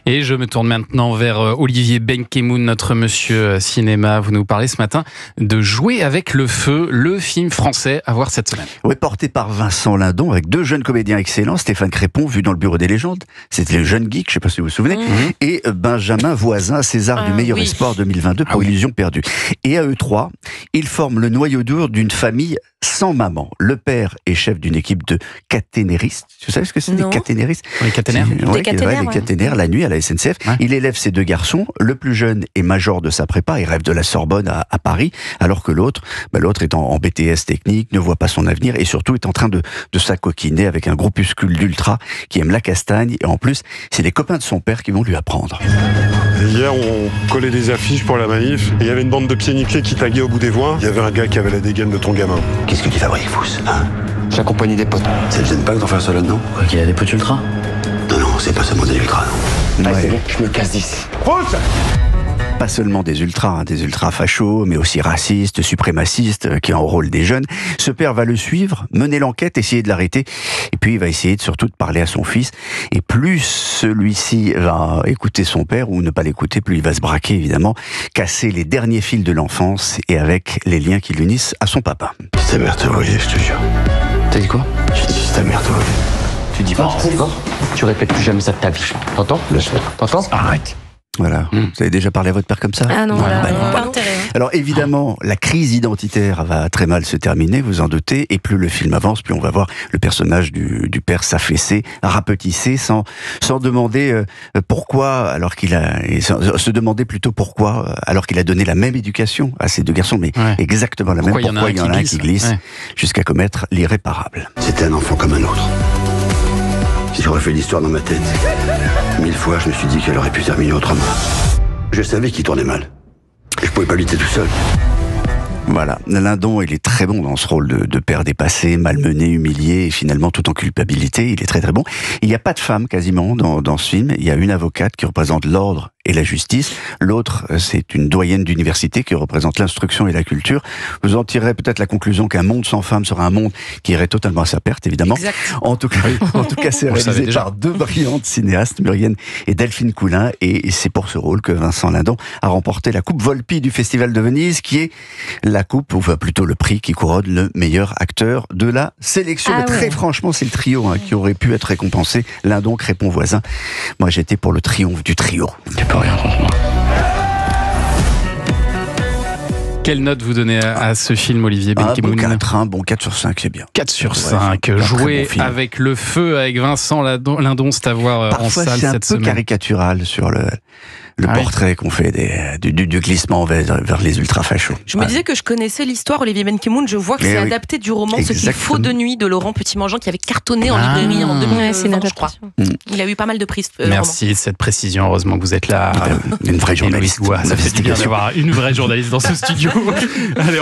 Et je me tourne maintenant vers Olivier Benkemoun, notre monsieur cinéma. Vous nous parlez ce matin de Jouer avec le feu, le film français à voir cette semaine. Oui, porté par Vincent Lindon avec deux jeunes comédiens excellents, Stéphane Crépon, vu dans Le Bureau des légendes, c'était le jeune geek, je ne sais pas si vous vous souvenez, et Benjamin Voisin, César du meilleur espoir 2022 pour Illusion perdue. Et à eux trois, ils forment le noyau dur d'une famille sans maman. Le père est chef d'une équipe de caténéristes. Vous savez ce que c'est, des caténéristes? Les caténaires. Les caténaires, la nuit à la SNCF. Ouais. Il élève ses deux garçons. Le plus jeune est major de sa prépa et rêve de la Sorbonne à Paris, alors que l'autre est en BTS technique, ne voit pas son avenir et surtout est en train de s'acoquiner avec un groupuscule d'ultra qui aime la castagne. Et en plus, c'est les copains de son père qui vont lui apprendre. Hier, on collait des affiches pour la manif. Il y avait une bande de pieds nickelés qui taguait au bout des voies. Il y avait un gars qui avait la dégaine de ton gamin. Qu'est-ce que tu fabriques, Fous, hein? J'accompagnais des potes. Ça te gêne pas d'en faire ça là-dedans? Quoi, qu'il a des potes ultra? Non, c'est pas seulement des ultras, non. Ouais. C'est bon, je me casse d'ici. Fous! Pas seulement des ultras fachos, mais aussi racistes, suprémacistes, qui enrôlent des jeunes. Ce père va le suivre, mener l'enquête, essayer de l'arrêter, et puis il va essayer surtout de parler à son fils. Et plus celui-ci va écouter son père, ou ne pas l'écouter, plus il va se braquer, évidemment, casser les derniers fils de l'enfance, et avec les liens qui l'unissent à son papa. C'est ta mère te voyait, je te jure. T'as dit quoi? Je dis c'est ta mère te voyait. Tu dis pas, d'accord? Tu répètes plus jamais ça de ta vie. T'entends? T'entends? Arrête. Voilà. Vous avez déjà parlé à votre père comme ça? Ah non, pas intérêt. Alors évidemment, la crise identitaire va très mal se terminer, vous en doutez, et plus le film avance, plus on va voir le personnage du père s'affaisser, rapetisser, sans demander pourquoi, alors qu'il a... se demander plutôt pourquoi, alors qu'il a donné la même éducation à ces deux garçons, mais exactement la même, pourquoi il y en a un qui glisse, jusqu'à commettre l'irréparable. C'était un enfant comme un autre. Si j'aurais fait l'histoire dans ma tête, 1000 fois, je me suis dit qu'elle aurait pu terminer autrement. Je savais qu'il tournait mal. Et je pouvais pas lutter tout seul. Voilà, Lindon, il est très bon dans ce rôle de père dépassé, malmené, humilié, et finalement tout en culpabilité, il est très très bon. Il n'y a pas de femme quasiment dans ce film, il y a une avocate qui représente l'ordre et la justice, l'autre c'est une doyenne d'université qui représente l'instruction et la culture. Vous en tirerez peut-être la conclusion qu'un monde sans femmes sera un monde qui irait totalement à sa perte, évidemment. Exact. En tout cas c'est réalisé par deux brillantes cinéastes, Murienne et Delphine Coulin, et c'est pour ce rôle que Vincent Lindon a remporté la Coupe Volpi du Festival de Venise, qui est la coupe, ou plutôt le prix qui couronne le meilleur acteur de la sélection. Mais très franchement, c'est le trio qui aurait pu être récompensé. Lindon, Crépon, Voisin. Moi, j'étais pour le triomphe du trio. Tu peux rien contre moi. Quelle note vous donnez à ce film, Olivier Benkemoun? Bon 4 sur 5, c'est bien. 4 sur 5. Jouer avec le feu avec Vincent Lindon, c'est à voir en salle cette semaine. C'est un peu caricatural sur le portrait qu'on fait du glissement vers les ultra-fachos. Je me disais que je connaissais l'histoire, Olivier Benkemoun. Je vois que c'est adapté du roman Ce qu'il faut de nuit de Laurent Petit-Mangeant, qui avait cartonné en librairie en 2020, je crois. Il a eu pas mal de prix. Merci de cette précision. Heureusement que vous êtes là. Une vraie journaliste. Ça fait du bien d'avoir une vraie journaliste dans ce studio. Allez,